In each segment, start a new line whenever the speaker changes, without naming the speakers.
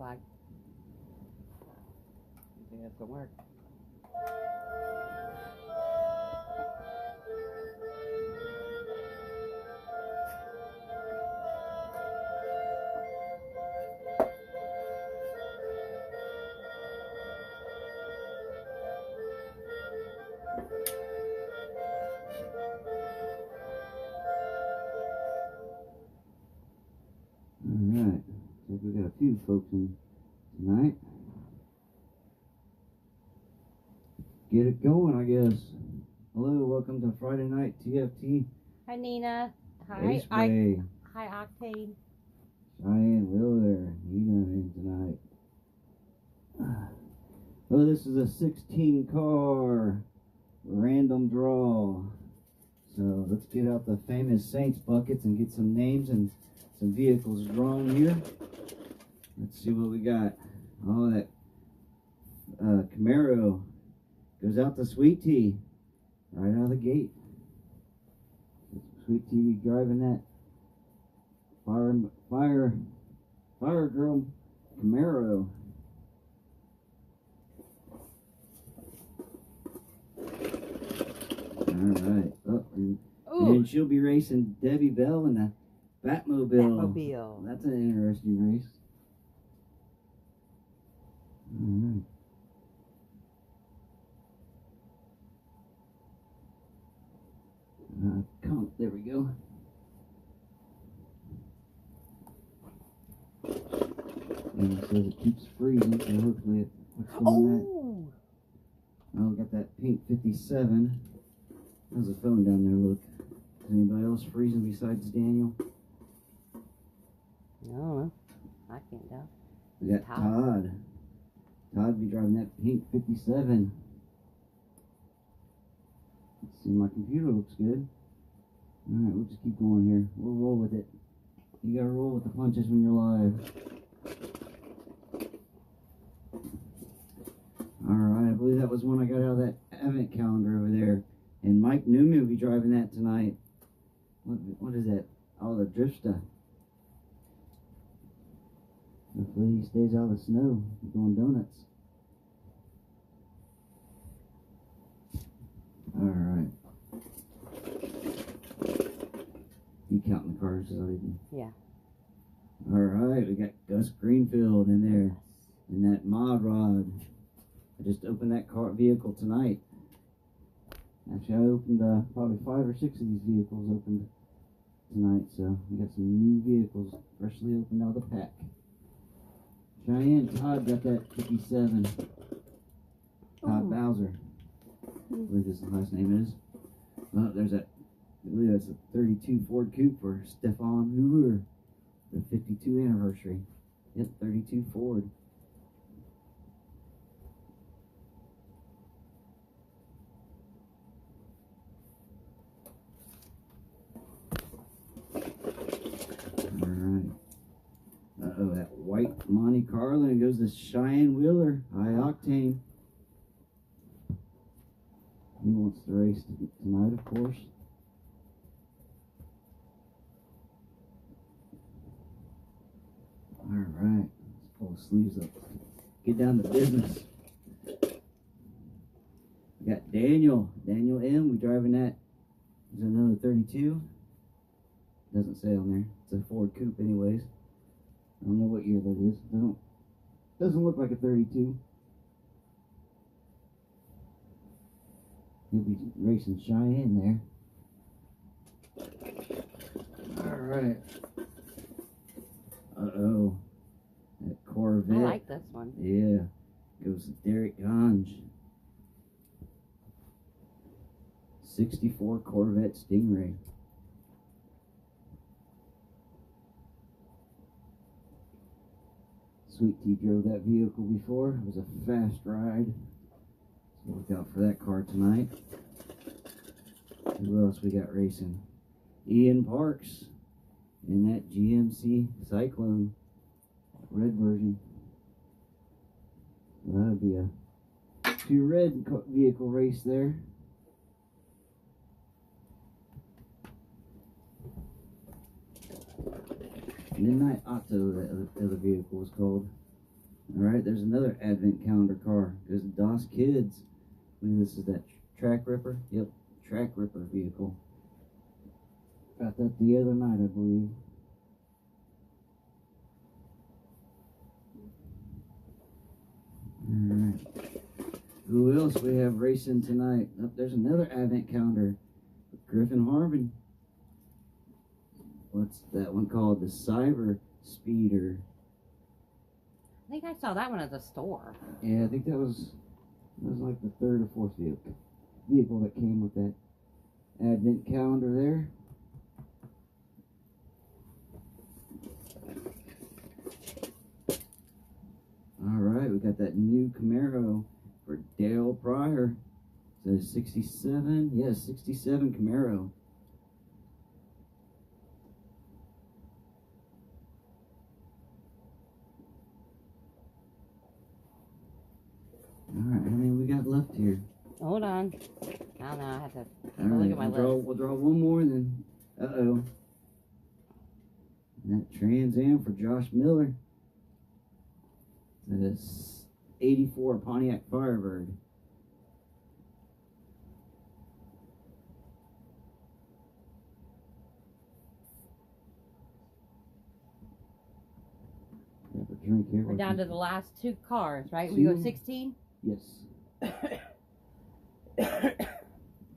flag. You think that's gonna work?
Alright, so we got a few folks in tonight. Get it going, I guess. Hello, welcome to Friday night T.F.T.
Hi, Nina. Hi,
Raceway.
hi, Octane.
Cheyenne Wheeler, you in tonight. Well, this is a 16 car random draw. So let's get out the famous Saints buckets and get some names and some vehicles drawn here. Let's see what we got. Oh, that Camaro goes out to Sweet Tea right out of the gate. Sweet Tea driving that fire girl Camaro. Alright. And she'll be racing Debbie Bell in the Batmobile.
Batmobile.
That's an interesting race. Alright. There we go. And it says it keeps freezing, so hopefully it puts on that. Oh, got that pink 57. How's the phone down there look? Is anybody else freezing besides Daniel?
No, I can't tell.
We got Todd. Todd be driving that pink 57. Let's see, my computer looks good. Alright, we'll just keep going here. We'll roll with it. You gotta roll with the punches when you're live. Alright, I believe that was one I got out of that event calendar over there. And Mike Newman will be driving that tonight. What is that? Oh, the drift stuff. Hopefully he stays out of the snow. He's doing donuts. Alright. You counting the cars so they can...
Yeah.
Alright, we got Gus Greenfield in there. And that mod rod. I just opened that vehicle tonight. Actually, I opened probably 5 or 6 of these vehicles opened tonight, so we got some new vehicles freshly opened out of the pack. Cheyenne Todd got that 57. Todd Bowser, I believe his last name is. Oh, there's that. I believe that's a 32 Ford Coupe for Stefan Hoover, the 52 anniversary. Yep, 32 Ford. Uh-oh, that white Monte Carlo, and goes to Cheyenne Wheeler, high octane. He wants to race tonight, of course. Alright, let's pull the sleeves up. Get down to business. We got Daniel M. We driving that. Is it another 32? Doesn't say on there. It's a Ford Coupe anyways. I don't know what year that is. Doesn't look like a 32. He'll be racing Cheyenne there. Alright. Uh-oh. That Corvette.
I like this one.
Yeah. Goes to Derek Gange. 64 Corvette Stingray. Sweet Tea drove that vehicle before. It was a fast ride. So look out for that car tonight. Who else we got racing? Ian Parks in that GMC Cyclone red version. Well, that would be a 2 red vehicle race there. Midnight Auto, that other vehicle was called. Alright, there's another advent calendar car. Goes to DOS Kids. I mean, this is that Track Ripper. Yep, Track Ripper vehicle. Got that the other night, I believe. Alright. Who else we have racing tonight? Oh, there's another advent calendar with Griffin Harvin. What's that one called? The Cyber Speeder.
I think I saw that one at the store.
Yeah, I think that was like the third or fourth vehicle that came with that advent calendar there. Alright, we got that new Camaro for Dale Pryor. So 67, yes, 67 Camaro. Alright, how many we got left here?
Hold on. I don't know. I have to
Alright,
look at my list.
we'll draw one more and then, uh-oh. And that Trans Am for Josh Miller. That is 84 Pontiac Firebird. Grab a drink here.
We're down to the last two cars, right? We go 16?
Yes.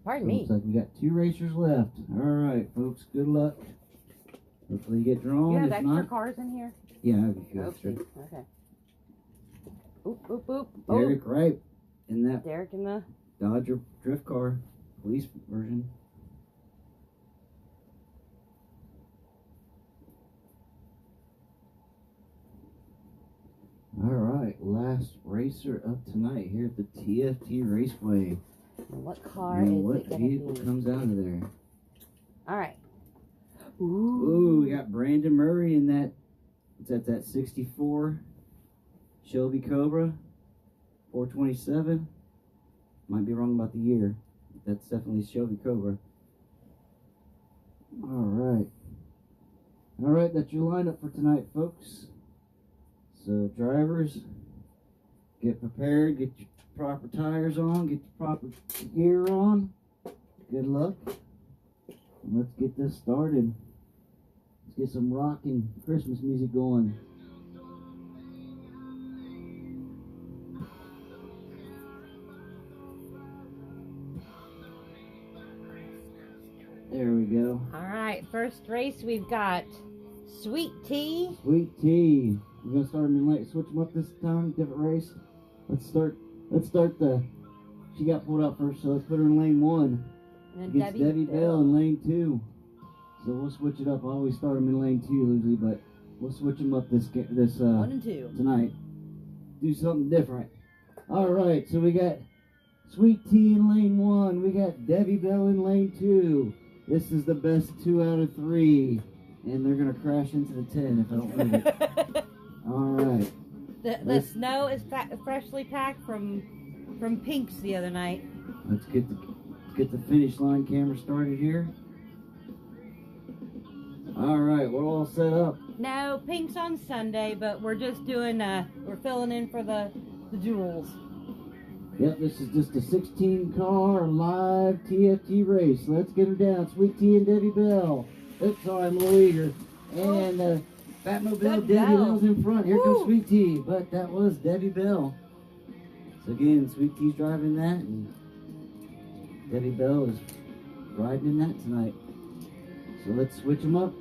Pardon me.
Looks like we got 2 racers left. Alright, folks, good luck. Hopefully you get drawn.
You have
If
extra
not,
cars in here?
yeah, I have a few extra.
Okay. Oop, oop, oop.
Derek Wright in that
Derek in the...
Dodger drift car, police version. Alright, last racer up tonight here at the T.F.T Raceway.
What car
And
is
what
it going to
vehicle
be?
comes out of there?
All right.
Ooh, we got Brandon Murray in that. It's at that 64 Shelby Cobra 427. Might be wrong about the year. That's definitely Shelby Cobra. Alright. Alright, that's your lineup for tonight, folks. So, drivers, get prepared, get your proper tires on, get your proper gear on. Good luck. And let's get this started. Let's get some rocking Christmas music going. There we go.
All right. First race, we've got Sweet Tea.
Sweet Tea. We're gonna start them in late. Switch them up this time. Different race. Let's start the. She got pulled out first, so let's put her in lane 1.
And then
Against Debbie Bell in lane 2. So we'll switch it up. I always start them in lane 2 usually, but we'll switch them up this
1 and 2
tonight. Do something different. All right. So we got Sweet Tea in lane 1. We got Debbie Bell in lane 2. This is the best 2 out of 3, and they're gonna crash into the 10 if I don't move it. All right.
The snow is freshly packed from Pink's the other night.
Let's get the finish line camera started here. All right, we're all set up.
No, Pink's on Sunday, but we're just doing we're filling in for the jewels.
Yep, this is just a 16-car live TFT race. Let's get her down. Sweet Tea and Debbie Bell. Oops, sorry, I'm a little eager. And Batmobile
Good
Debbie
Bell.
Bell's in front. Here
Woo.
comes Sweet Tea, but that was Debbie Bell. So again, Sweet Tea's driving that, and Debbie Bell is riding in that tonight. So let's switch them up.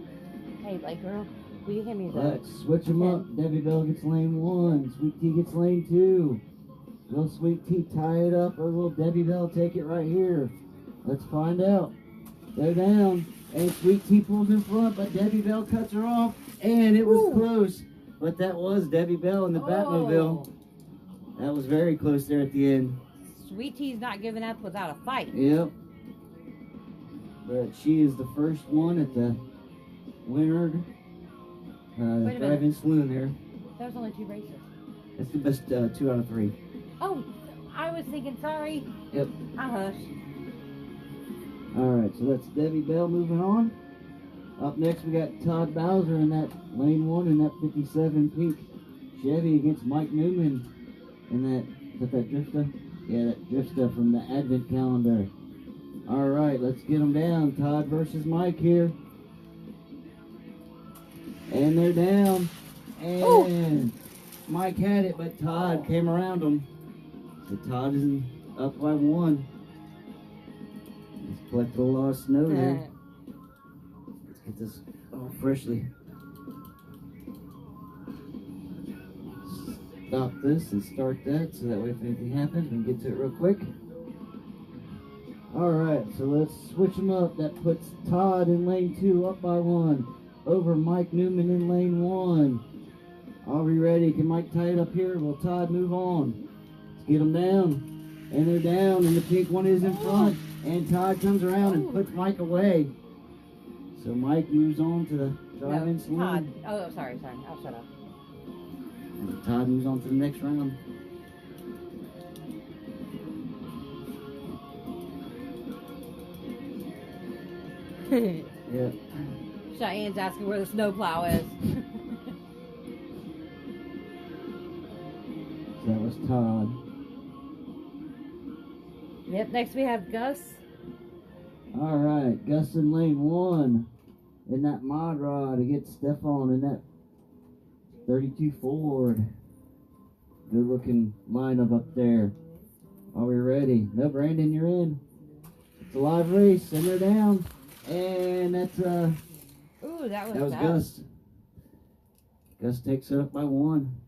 Hey, like girl, will you hand me the?
Let's switch them up. Debbie Bell gets lane 1. Sweet Tea gets lane 2. Will Sweet Tea tie it up, or will Debbie Bell take it right here? Let's find out. They're down, and Sweet Tea pulls in front, but Debbie Bell cuts her off, and it was close. But that was Debbie Bell in the Batmobile. That was very close there at the end.
Sweet Tea's not giving up without a fight.
Yep. But she is the first one at the Winard drive-in saloon there.
There was only 2 races.
That's the best 2 out of 3.
Oh, I was thinking, sorry.
Yep.
I hush.
Alright, so that's Debbie Bell moving on. Up next we got Todd Bowser in that lane 1 in that 57 pink Chevy against Mike Newman. And that drift stuff? Yeah, that drift stuff from the Advent calendar. All right, let's get them down. Todd versus Mike here. And they're down. And Mike had it, but Todd came around him. So Todd is up by 1. He's collected a lot of snow there. Let's get this all freshly. Stop this and start that so that way if anything happens, we can get to it real quick. Alright, so let's switch them up. That puts Todd in lane 2 up by 1 over Mike Newman in lane 1. Are we ready? Can Mike tie it up here? Will Todd move on? Let's get them down. And they're down, and the pink one is in front. And Todd comes around and puts Mike away. So Mike moves on to the drive-in saloon.
Todd. Oh, sorry. I'll shut up.
And Todd moves on to the next round. Yep.
Cheyenne's asking where the snowplow is.
So that was Todd.
Yep, next we have Gus.
Alright, Gus in lane 1. In that mod rod against Stefan in that 32 Ford. Good looking lineup up there. Are we ready? No, Brandon, you're in. It's a live race, and they're down. And that's
Ooh, that was
Gus. Gus takes it up by 1.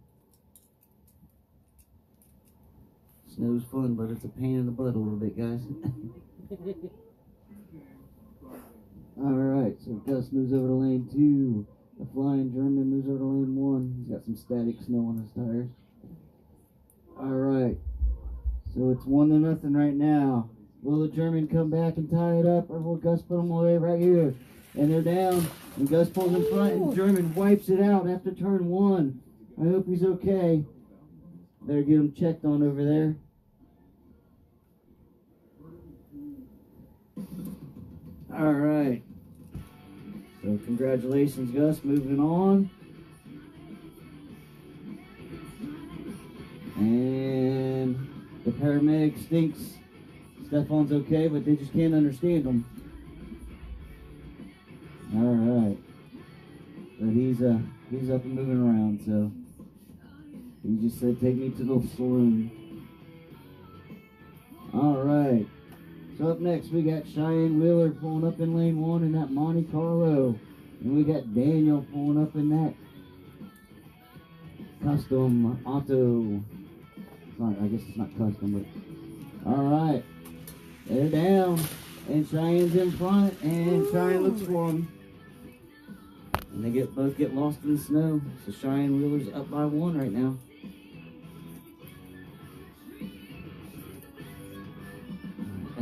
Snow's fun, but it's a pain in the butt a little bit, guys. Alright, so Gus moves over to lane 2. The Flying German moves over to lane 1. He's got some static snow on his tires. Alright, so it's 1-0 right now. Will the German come back and tie it up, or will Gus put him away right here? And they're down, and Gus pulls in front, and German wipes it out after turn 1. I hope he's okay. Better get him checked on over there. Alright. So congratulations, Gus. Moving on. And the paramedic thinks Stefan's okay, but they just can't understand him. Alright. But he's up and moving around, so he just said take me to the saloon. Alright. So up next we got Cheyenne Wheeler pulling up in lane 1 in that Monte Carlo. And we got Daniel pulling up in that custom auto. I guess it's not custom, but alright. They're down. And Cheyenne's in front, and Cheyenne looks for them. And they both get lost in the snow. So Cheyenne Wheeler's up by 1 right now.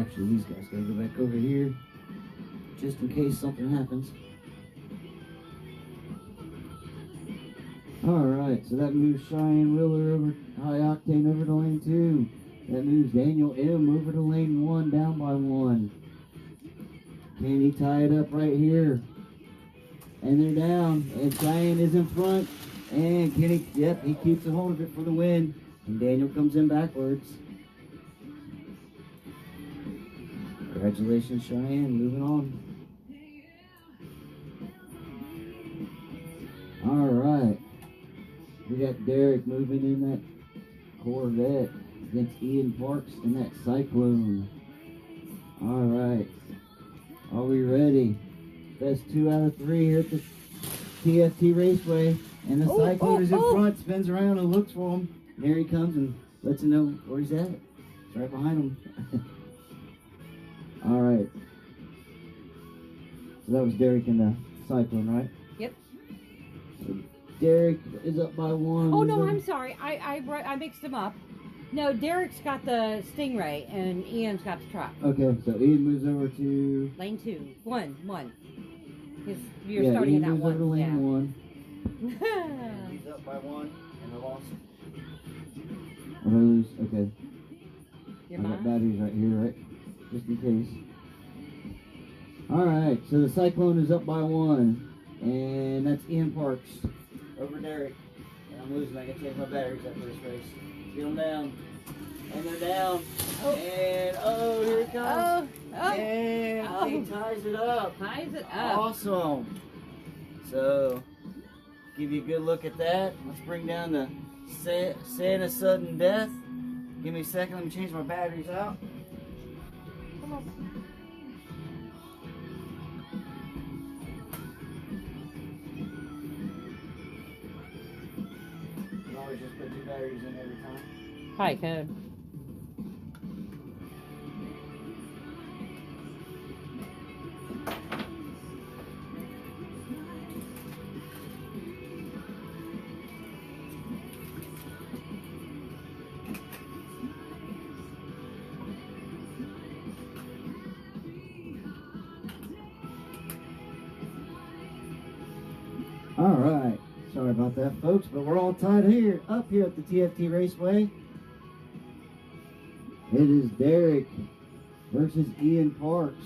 Actually, these guys gotta go back over here just in case something happens. Alright, so that moves Cheyenne Wheeler over High Octane over to lane 2. That moves Daniel M over to lane 1 down by 1. Can he tie it up right here? And they're down, and Cheyenne is in front. And can he? Yep, he keeps a hold of it for the win. And Daniel comes in backwards. Congratulations, Cheyenne. Moving on. All right. We got Derek moving in that Corvette against Ian Parks in that Cyclone. All right. Are we ready? Best 2 out of 3 here at the T.F.T Raceway. And the Cyclone is in front, spins around and looks for him. And here he comes and lets him know where he's at. It's right behind him. All right. So that was Derek in the Cyclone, right?
Yep.
So Derek is up by 1.
Oh no, I'm sorry. I mixed them up. No, Derek's got the Stingray and Ian's got the truck.
Okay, so Ian moves over to
lane 2. 1. Because you're starting
Ian
in that
moves over to lane 1.
1.
He's up by 1 and I lost. Or did I lose? Okay. I got batteries right here, right? Just in case. Alright, so the Cyclone is up by 1. And that's Ian Parks over Derek. I'm losing. I gotta change my batteries after this race. Get them down. And they're down.
Oh.
And oh, here it comes.
Oh.
And he ties it up.
Ties it up.
Awesome. So, give you a good look at that. Let's bring down the Santa Sudden Death. Give me a second. Let me change my batteries out.
Come on.
You always just put 2 batteries in every time.
Hi, code.
All right. Sorry about that, folks, but we're all tied here, up here at the T.F.T Raceway. It is Derek versus Ian Parks.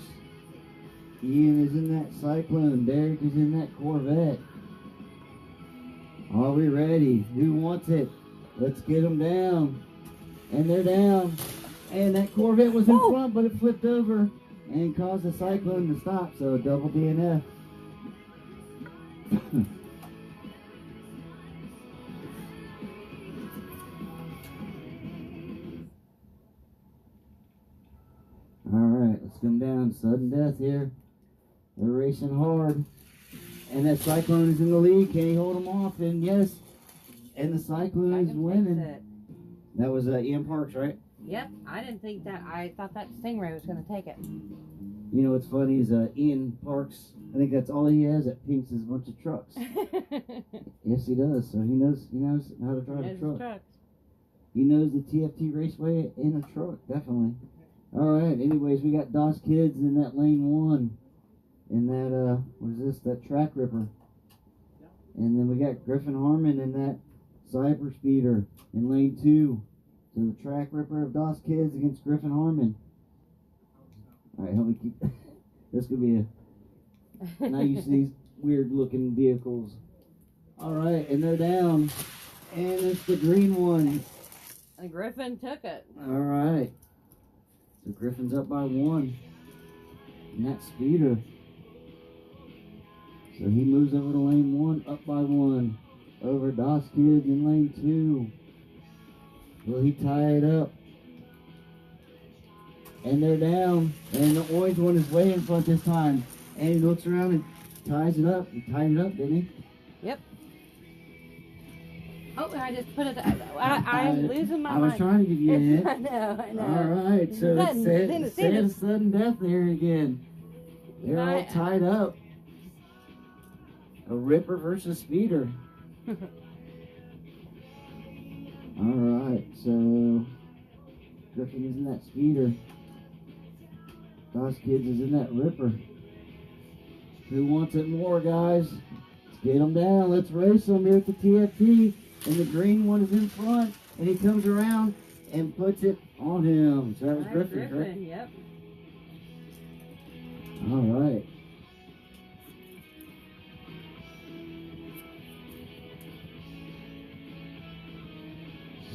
Ian is in that Cyclone. Derek is in that Corvette. Are we ready? Who wants it? Let's get them down. And they're down. And that Corvette was in front, but it flipped over and caused the Cyclone to stop. So double DNF. Alright, let's come down. Sudden death here. They're racing hard. And that Cyclone is in the lead. Can he hold them off? And yes. And the Cyclone is winning. That was Ian Parks, right?
Yep. I didn't think that. I thought that Stingray was going to take it.
You know what's funny is Ian Parks, I think that's all he has at Pink's is a bunch of trucks. Yes, he does. So he knows how to drive a truck. He knows the T.F.T Raceway in a truck, definitely. Alright, anyways, we got DOS Kids in that lane 1. In that, what is this? That Track Ripper. And then we got Griffin Harmon in that Cyber Speeder in lane 2. So the Track Ripper of DOS Kids against Griffin Harmon. Alright, help me keep... This could be a... Now you see these weird looking vehicles. Alright, and they're down. And it's the green one.
And Griffin took it.
Alright. So Griffin's up by 1. And that Speeder. So he moves over to lane 1, up by 1. Over DOS Kids in lane 2. Will he tie it up? And they're down. And the orange one is way in front this time. And he looks around and ties it up. He tied it up, didn't he?
Yep. Oh, I just put it... I'm losing my mind.
I was trying to give you a hint.
I know.
Alright, so it's Santa's sudden death there again. They're all tied up. A Ripper versus Speeder. Alright, so Griffin is in that Speeder. DOS Kids is in that Ripper. Who wants it more, guys? Let's get them down. Let's race them here at the T.F.T. And the green one is in front. And he comes around and puts it on him. So that was Griffin, right?
Yep.
Alright.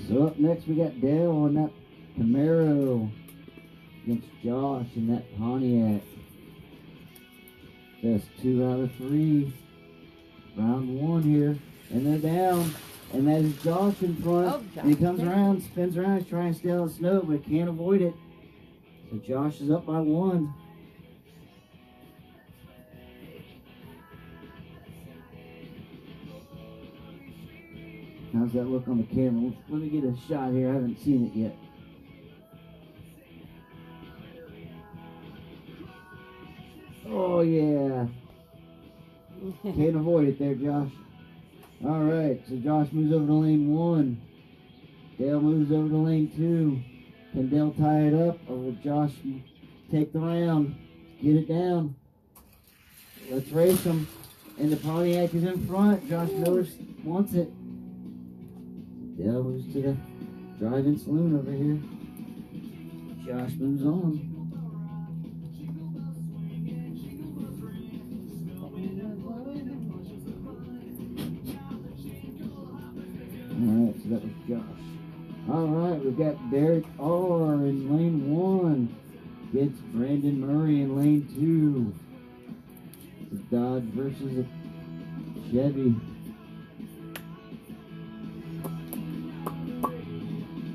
So up next we got Dale on that Camaro against Josh in that Pontiac. That's 2 out of 3. Round 1 here. And they're down. And that is Josh in front.
Oh, Josh.
And he comes around, spins around, he's trying to stay on the snow, but can't avoid it. So Josh is up by 1. How's that look on the camera? Let me get a shot here. I haven't seen it yet. Oh, yeah. Can't avoid it there, Josh. All right, so Josh moves over to lane 1. Dale moves over to lane 2. Can Dale tie it up, or will Josh take the round? Get it down. Let's race them. And the Pontiac is in front. Josh Miller wants it. Dale moves to the drive-in saloon over here. Josh moves on. Alright, so that was Josh. Alright, we've got Derek R in lane 1. Gets Brandon Murray in lane 2. It's a Dodge versus a Chevy.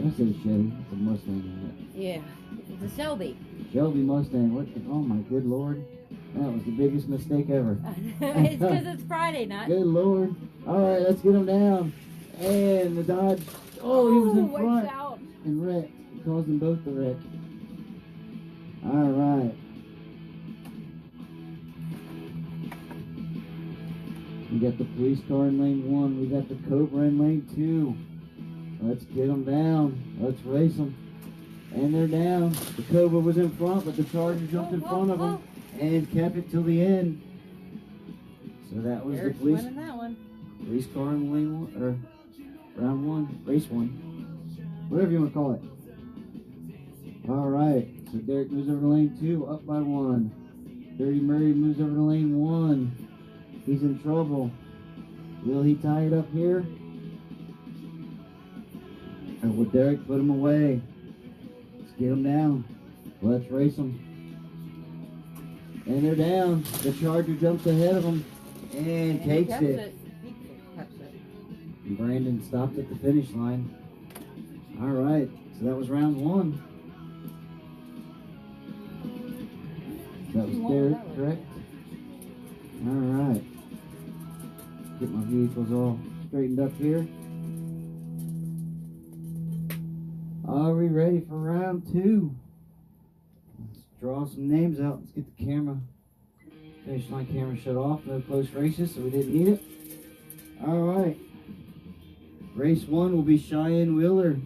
I say Chevy, it's a Mustang, isn't it?
Yeah, it's a Shelby.
Shelby Mustang, what the, oh my good lord. That was the biggest mistake ever.
It's because it's Friday night.
Good lord. Alright, let's get him down. And the Dodge, oh, he was in front
out.
and wrecked. It caused them both to wreck. Alright. We got the police car in lane 1. We got the Cobra in lane 2. Let's get them down. Let's race them. And they're down. The Cobra was in front, but the Charger jumped in front of them and kept it till the end. So that was
Eric's
the police
winning that one.
police car in lane 1, or round 1, race 1, whatever you want to call it. All right. So Derek moves over to lane 2, up by 1. Dirty Murray moves over to lane 1. He's in trouble. Will he tie it up here? Or will Derek put him away? Let's get him down. Let's race him. And they're down. The Charger jumps ahead of him and takes it. And Brandon stopped at the finish line. All right. So that was round 1. That was Derek, correct? All right. Get my vehicles all straightened up here. Are we ready for round 2? Let's draw some names out. Let's get the camera, finish line camera shut off. No close races, so we didn't need it. All right. Race 1 will be Cheyenne Wheeler.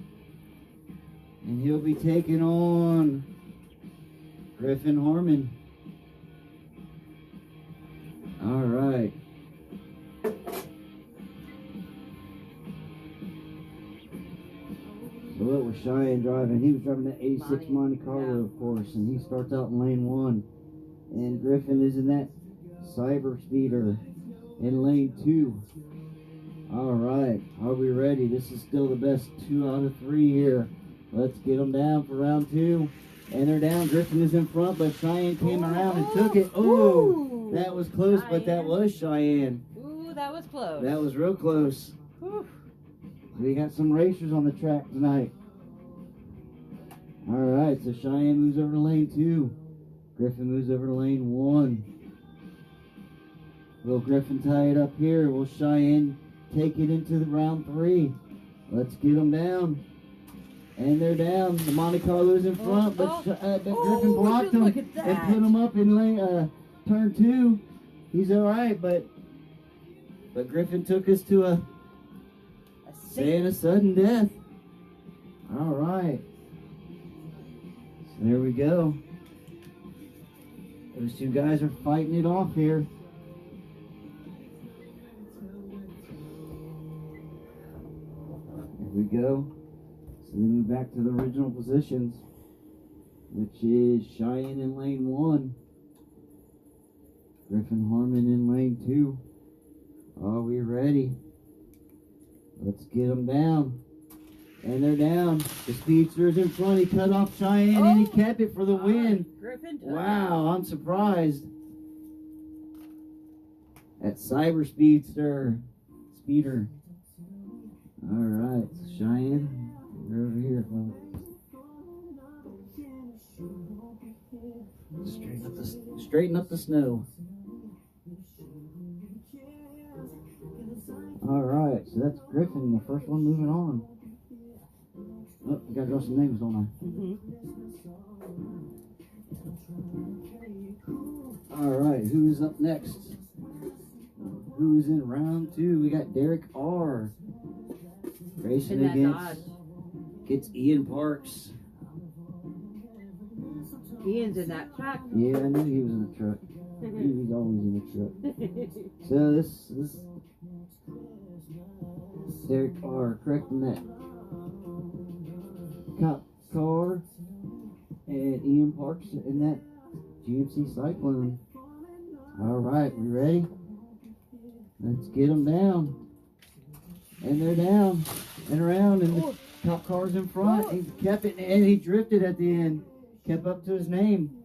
And he'll be taking on Griffin Harmon. All right. So what was Cheyenne driving? He was driving that 86 Monte Carlo, of course, and he starts out in lane 1. And Griffin is in that Cyber Speeder in lane 2. All right, are we ready? This is still the best 2 out of 3 here. Let's get them down for round 2. And they're down. Griffin is in front, but Cheyenne came around and took it. Oh, that was close, but that was Cheyenne.
Ooh, that was close.
That was real close.
Whew.
We got some racers on the track tonight. All right, so Cheyenne moves over to lane 2. Griffin moves over to lane 1. Will Griffin tie it up here? Will Cheyenne take it into the round 3? Let's get them down. And they're down. The Monte Carlo's in front, but Griffin blocked them and put them up in lane turn 2. He's all right, but Griffin took us to a sudden death. All right. So there we go. Those 2 guys are fighting it off here. There we go. So they move back to the original positions, which is Cheyenne in lane 1. Griffin Harmon in lane 2. Are we ready? Let's get them down. And they're down. The Speedster's in front. He cut off Cheyenne and he kept it for the win.
Griffin.
Wow, I'm surprised. That Cyber Speeder. All right, so Cheyenne, you're over here. Straighten up the snow. All right, so that's Griffin, the first one moving on. Oh, we gotta draw some names, don't I? All right, who's up next? Who's in round 2? We got Derek R. Racing against Ian Parks.
Ian's in that truck.
Yeah, I knew he was in the truck. He's always in the truck. So this Derek R. correcting that cop car, and Ian Parks in that GMC Cyclone. All right, we ready? Let's get them down. And they're down. and around, and
Ooh.
the cop car's in front.
Ooh.
He kept it, and he drifted at the end. Kept up to his name.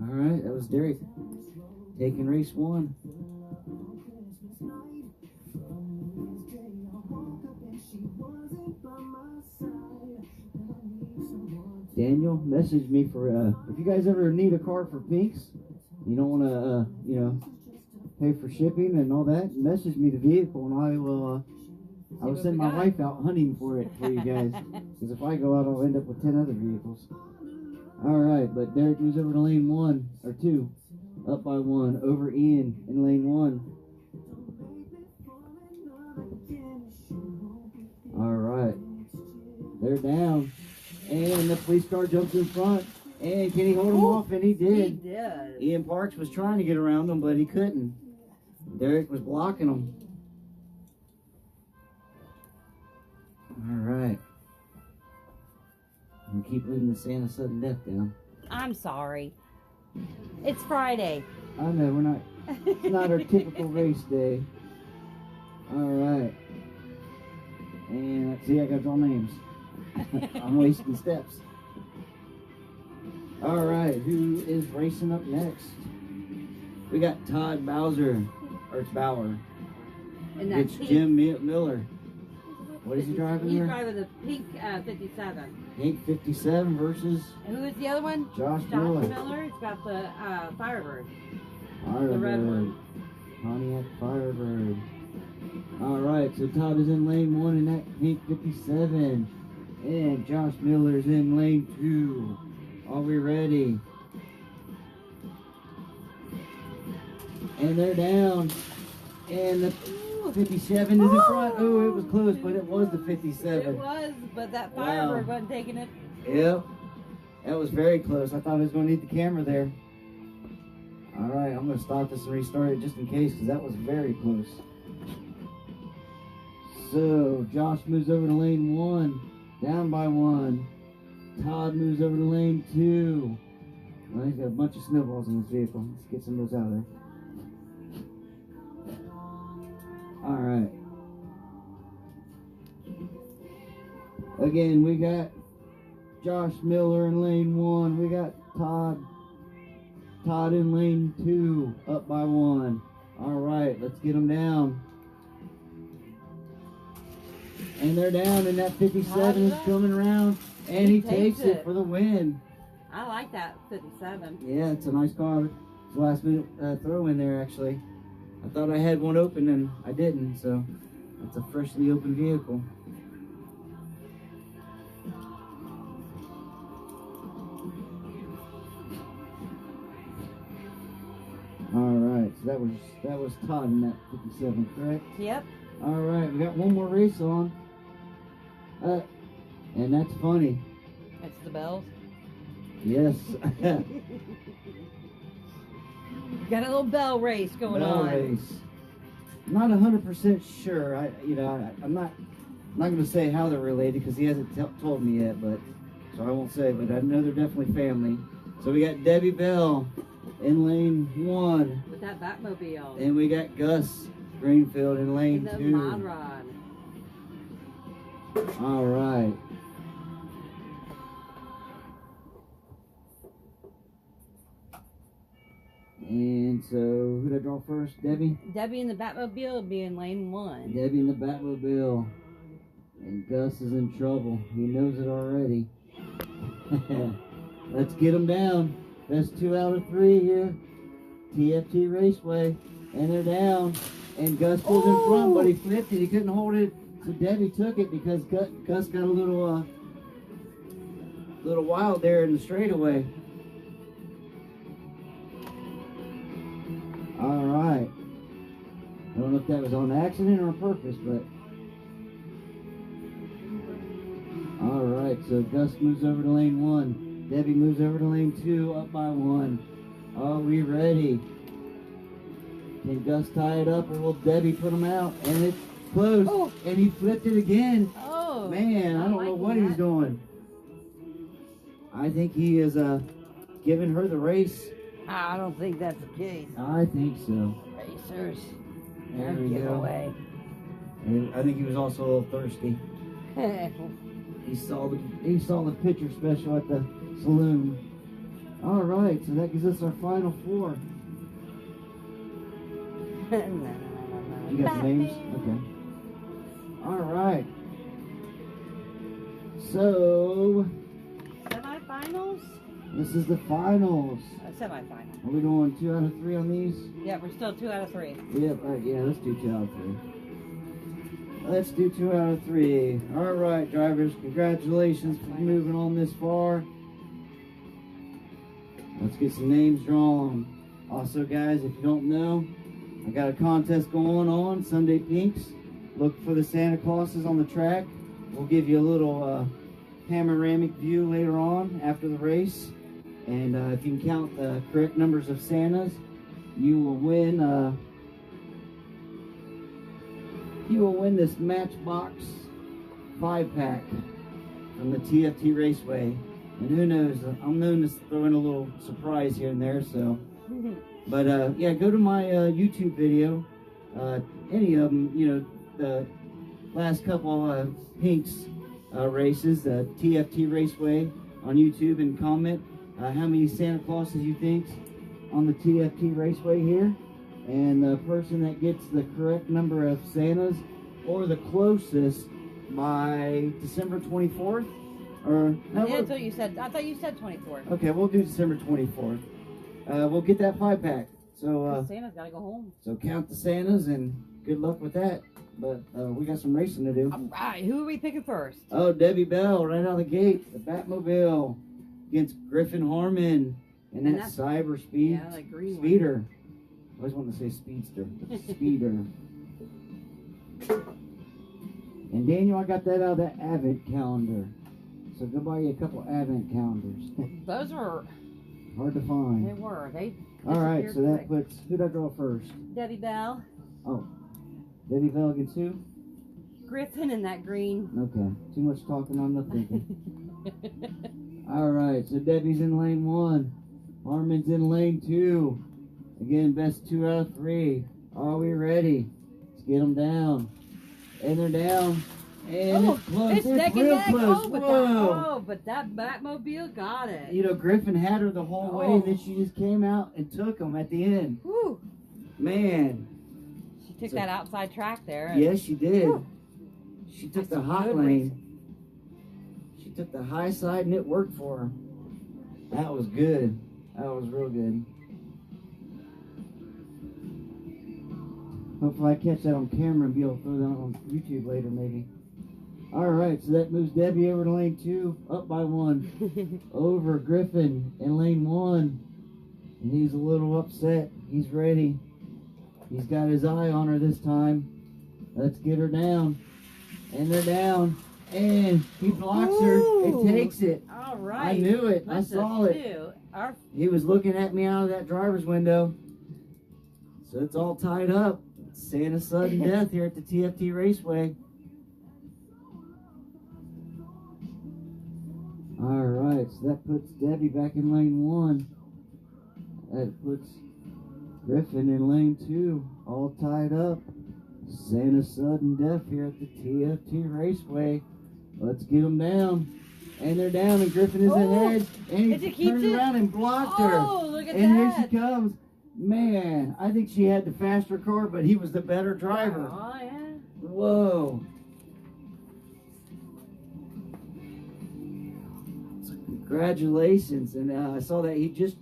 All right, that was Derek taking race 1. Daniel messaged me for if you guys ever need a car for Pinks, you don't want to pay for shipping and all that, message me the vehicle and I will send my wife out hunting for it for you guys, because if I go out I'll end up with 10 other vehicles. All right, but Derek moves over to lane 1 or 2, up by 1 over Ian in lane 1. All right, they're down. And the police car jumps in front. And can he hold him off? And he did.
He did.
Ian Parks was trying to get around him, but he couldn't. Derek was blocking him. All right. We keep leaving the Santa sudden death down.
I'm sorry. It's Friday.
I know, we're not. It's not our typical race day. All right. And let's see, I got to draw names. I'm wasting steps. All right, who is racing up next? We got Todd Bowser, or it's Bauer.
And
It's Jim Miller. What is he driving
He's
there?
driving the pink 57.
Pink 57 versus
And who is the other one?
Josh
Josh
Miller.
Miller. It's got the Firebird.
Firebird.
The red one.
Pontiac Firebird. All right, so Todd is in lane 1 in that pink 57. And Josh Miller's in lane 2. Are we ready? And they're down. And the 57 is in front. Oh, it was close, but it was the 57.
It was, but that
Wow.
Firebird wasn't taking it.
Yep. That was very close. I thought I was going to need the camera there. All right, I'm going to stop this and restart it just in case, because that was very close. So, Josh moves over to lane 1. Down by 1. Todd moves over to lane 2. Well, he's got a bunch of snowballs in his vehicle. Let's get some of those out of there. Alright. Again, we got Josh Miller in lane 1. We got Todd in lane 2. Up by 1. Alright, let's get them down. And they're down, and that 57 is coming around, and he takes it for the win.
I like that 57.
Yeah, it's a nice car. It's a last minute throw in there, actually. I thought I had one open, and I didn't, so it's a freshly open vehicle. All right, so that was Todd in that 57, correct?
Yep.
All right, we got one more race on. And that's funny.
That's the bells.
Yes.
Got a little bell race going
Bell
on.
race. Not 100% sure. I'm not going to say how they're related because he hasn't told me yet. But so I won't say. But I know they're definitely family. So we got Debbie Bell in lane 1,
With that Batmobile.
and we got Gus Greenfield in lane
And the
2.
mod rod.
All right. And so, who did I draw first? Debbie?
Debbie in the Batmobile will be in lane 1.
Debbie in the Batmobile. And Gus is in trouble. He knows it already. Let's get him down. That's 2 out of 3 here. T.F.T Raceway. And they're down. And Gus goes in front, but he flipped it. He couldn't hold it. So Debbie took it because Gus got a little wild there in the straightaway. All right. I don't know if that was on accident or on purpose, but all right. So Gus moves over to lane 1. Debbie moves over to lane 2, up by 1. Are we ready? Can Gus tie it up, or will Debbie put him out? And it's close.
Oh.
And he flipped it again.
Oh.
Man, I don't know what he's doing. I think he is giving her the race.
I don't think that's the case.
I think so.
Racers.
There we go.
Giveaway.
And I think he was also a little thirsty. He saw the picture special at the saloon. All right, so that gives us our final four. You got the names? Okay. All right. So
semifinals.
This is the finals.
Semifinal.
Are we doing 2 out of 3 on these?
Yeah, we're still 2 out of 3.
Yep. Yeah, let's do 2 out of 3. Let's do 2 out of 3. All right, drivers. Congratulations for moving on this far. Let's get some names drawn. Also, guys, if you don't know, I got a contest going on, Sunday Pinks. Look for the Santa Clauses on the track. We'll give you a little panoramic view later on after the race. And if you can count the correct numbers of Santas, you will win this Matchbox 5-pack from the T.F.T Raceway. And who knows, I'm known to throw in a little surprise here and there, so. But yeah, go to my YouTube video. Any of them, you know, the last couple Pinks races, the T.F.T Raceway on YouTube, and comment how many Santa Clauses you think on the T.F.T Raceway here. And the person that gets the correct number of Santas, or the closest, by December 24th, or no,
Yeah, that's what you said. I thought you said 24th.
Okay, we'll do December 24th. We'll get that 5-pack. So
Santa's gotta go home.
So count the Santas and good luck with that. But we got some racing to do.
All right, who are we picking first?
Oh, Debbie Bell right out of the gate, the Batmobile against Griffin Harmon and that Cyber Speed
yeah, that green
Speeder. I always wanted to say Speedster, but Speeder. And Daniel, I got that out of that Advent calendar. So go buy you a couple Advent calendars.
Those were
hard to find.
They were.
All right, so that puts, who'd I draw first?
Debbie Bell.
Oh, Debbie Bell against who?
Griffin in that green.
Okay, too much talking, I'm not thinking. All right, so Debbie's in lane 1. Harmon's in lane 2. Again, best 2 out of 3. Are we ready? Let's get them down. And they're down. And it's close.
It's neck
real
and neck.
close.
But that Batmobile got it.
You know, Griffin had her the whole way, and then she just came out and took them at the end.
Whew.
Man.
She took that outside track there.
Yes, she did.
Whew.
She took the hot lane. She took the high side, and it worked for her. That was good. That was real good. Hopefully I catch that on camera and be able to throw that on YouTube later, maybe. All right, so that moves Debbie over to lane 2, up by 1. Over Griffin in lane 1. And he's a little upset. He's ready. He's got his eye on her this time. Let's get her down. And they're down. And he blocks her and takes it.
All right.
I knew it. I saw it. He was looking at me out of that driver's window. So it's all tied up. Santa's sudden death here at the T.F.T Raceway. Alright, so that puts Debbie back in lane 1. That puts Griffin in lane 2. All tied up. Santa's sudden death here at the T.F.T Raceway. Let's get them down. And they're down, and Griffin is ahead. And he turned around and blocked her.
Oh, look at that.
And here she comes. Man, I think she had the faster car, but he was the better driver.
Oh, yeah.
Whoa. Congratulations. And I saw that he just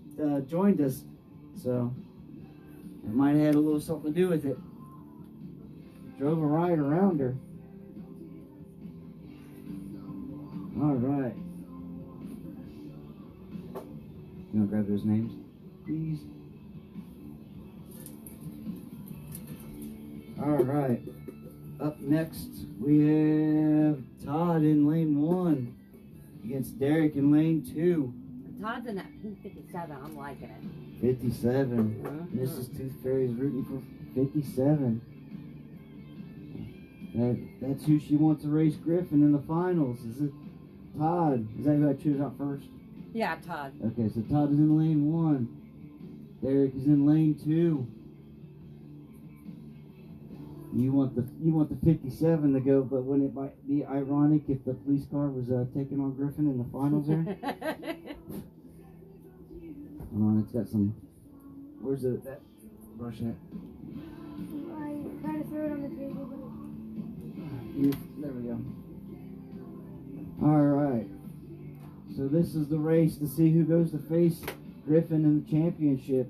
joined us. So, it might have had a little something to do with it. Drove a ride around her. All right. You want to grab those names, please? All right. Up next, we have Todd in lane 1 against Derek in lane 2.
Todd's in that P57. I'm liking it.
57. Mrs. Tooth Fairy's rooting for 57. That's who she wants to race Griffin in the finals. Is it Todd? Is that who I choose out first?
Yeah, Todd.
Okay, so Todd is in lane 1. Derek is in lane 2. You want the 57 to go, but wouldn't it might be ironic if the police car was taking on Griffin in the finals there? Hold on, it's got some. Where's that brush at?
I tried to throw it on the table,
There we go. All right. So this is the race to see who goes to face Griffin in the championship.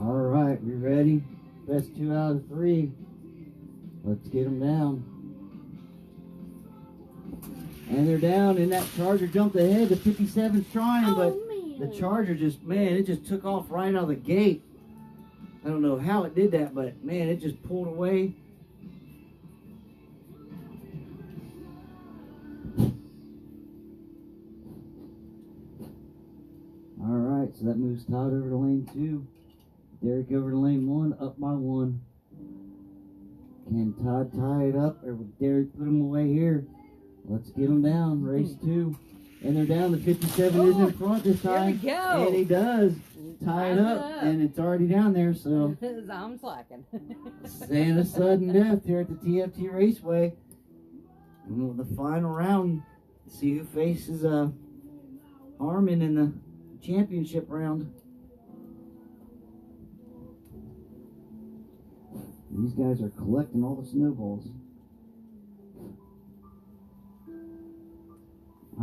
All right, we ready? Best 2 out of 3. Let's get them down. And they're down, and that Charger jumped ahead. The 57's trying, but
man.
the Charger it just took off right out of the gate. I don't know how it did that, but man, it just pulled away. All right, so that moves Todd over to lane 2. Derek over to lane 1, up by 1. Can Todd tie it up, or will Derek put him away here? Let's get him down. Race 2. And they're down. The 57 is in front this time.
There we go.
And he does tie it up, and it's already down there, so
I'm slacking.
saying a sudden death here at the T.F.T Raceway. And the final round, see who faces Harmon in the championship round. These guys are collecting all the snowballs.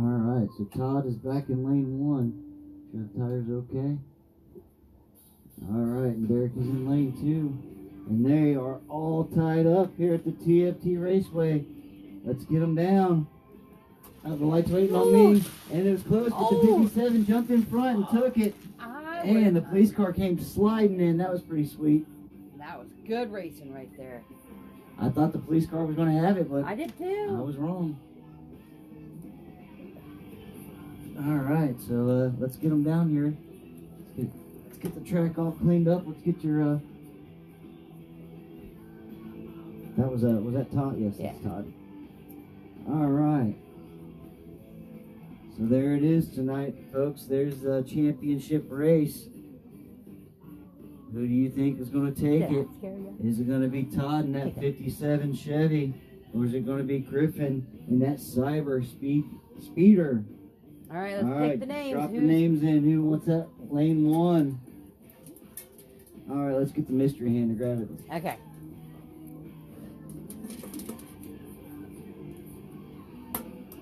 Alright, so Todd is back in lane 1. Sure the tire's okay. Alright, and Derek is in lane 2. And they are all tied up here at the T.F.T Raceway. Let's get them down. The light's waiting on me. And it was close, but the 57 jumped in front and took it. And the police car came sliding in. That was pretty sweet.
That was good racing right there.
I thought the police car was going to have it, but
I did
I
too.
was wrong. Alright, so let's get them down here. Let's get the track all cleaned up. Let's get your that was that Todd? Yes,
Yeah.
that's Todd. Alright. So there it is tonight, folks. There's the championship race. Who do you think is going to take it? Is it going to be Todd in that 57 Chevy? Or is it going to be Griffin in that Cyber Speeder?
All right, let's take the names.
Drop the names in. Who wants that? Lane 1. All right, let's get the mystery hand to grab it.
Okay.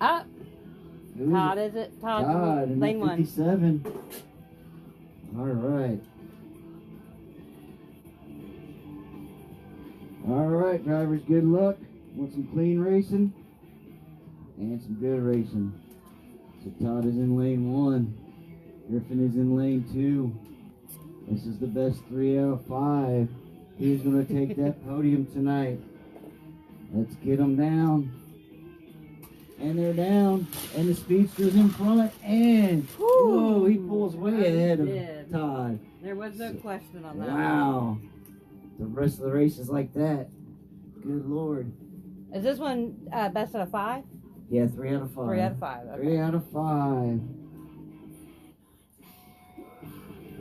Up.
Who
Todd, is it?
Todd in
lane
that
1.
57. All right. All right, drivers, good luck. Want some clean racing and some good racing. So Todd is in lane 1. Griffin is in lane 2. This is the best 3 out of 5. Who's going to take that podium tonight? Let's get them down. And they're down. And the Speedster's in front. And, whoa, he pulls way ahead of Todd.
There was no question on that.
Wow. The rest of the race is like that. Good Lord.
Is this one best out of 5?
Yeah, 3 out of 5.
3 out of 5. Okay.
3 out of 5.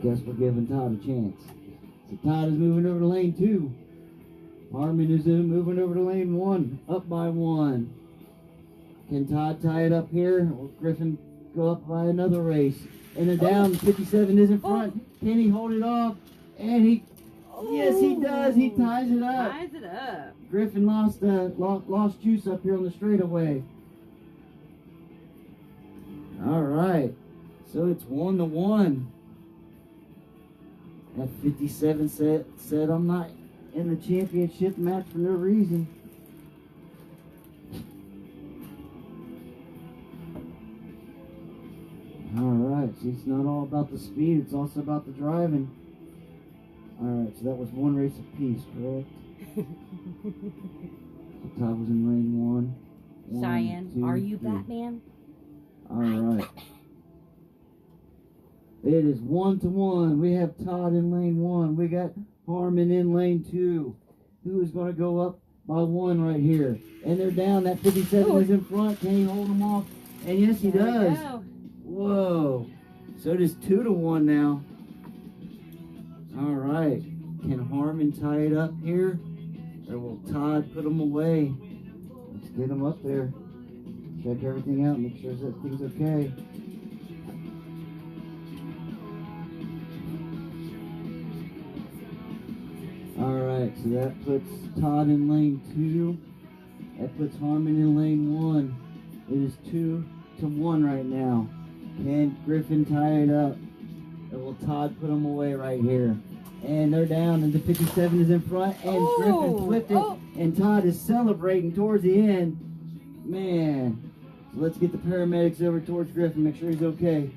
Guess we're giving Todd a chance. So Todd is moving over to lane 2. Harmon is moving over to lane 1. Up by 1. Can Todd tie it up here? Or Griffin go up by another race? And they're down. 57 is in front. Can he hold it off? And he... Yes, he does. He ties it up.
Ties it up.
Griffin lost juice up here on the straightaway. All right. So it's 1-1. That 57 said I'm not in the championship match for no reason. All right. See, it's not all about the speed. It's also about the driving. All right. So that was one race apiece, correct? So Todd was in lane 1.
Cheyenne,
2,
are you
3.
Batman?
All right. It is 1-1. We have Todd in lane 1. We got Harmon in lane 2. Who is going to go up by 1 right here? And they're down. That 57 is in front. Can he hold them off? And yes, he does. Whoa. So it is 2-1 now. All right. can Harmon tie it up here, or will Todd put them away? Let's get them up there. Check everything out, make sure that everything's okay. Alright, so that puts Todd in lane 2. That puts Harmon in lane 1. It is 2-1 right now. Can Griffin tie it up? Or will Todd put them away right here? And they're down, and the 57 is in front, and Griffin flipped it, and Todd is celebrating towards the end. Man. So let's get the paramedics over towards Griffin, make sure he's okay.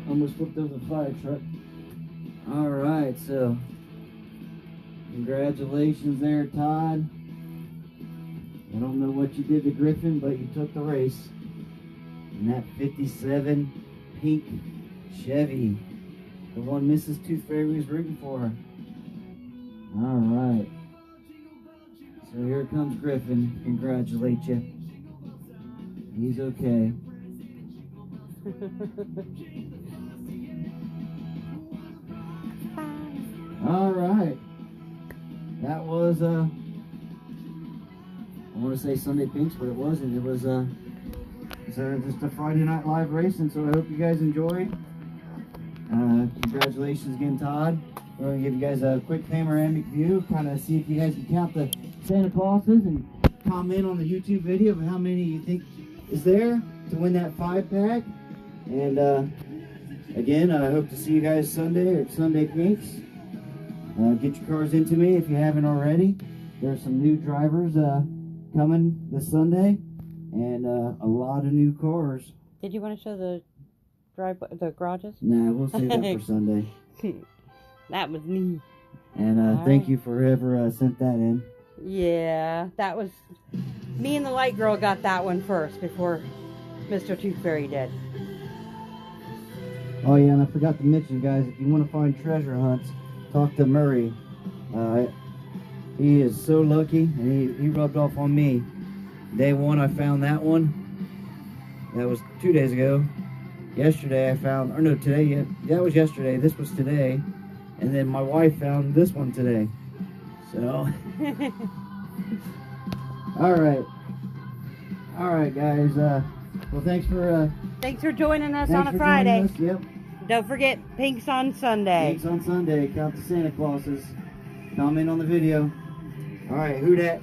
Almost flipped over the fire truck. Alright, so congratulations there, Todd. I don't know what you did to Griffin, but you took the race. And that 57 pink Chevy, the one Mrs. Tooth Fairy was rooting for. Alright. So here comes Griffin. Congratulate you. He's okay. Alright. That was I want to say Sunday Pinks, but it wasn't. It was just a Friday Night Live racing, so I hope you guys enjoyed. Congratulations again, Todd. We're going to give you guys a quick panoramic view, kind of see if you guys can count the Santa Clauses and comment on the YouTube video of how many you think is there to win that 5-pack. And again, I hope to see you guys Sunday at Sunday Pinks. Get your cars into me if you haven't already. There's some new drivers coming this Sunday, and a lot of new cars.
Did you want to show the garages?
Nah, we'll save that for Sunday.
That was me.
And thank you for whoever sent that in.
Yeah, that was me and the light girl got that one first before Mr. Tooth Fairy did.
Oh yeah, and I forgot to mention, guys, if you want to find treasure hunts, talk to Murray. He is so lucky, and he rubbed off on me. Day one, I found that one. That was 2 days ago. Yesterday, I found, or no, today, yeah, that was yesterday. This was today. And then my wife found this one today. So, all right, guys. Well, thanks for
joining us on a Friday.
Yep.
Don't forget Pinks on Sunday.
Pinks on Sunday. Count the Santa Clauses. Comment on the video. All right, who dat?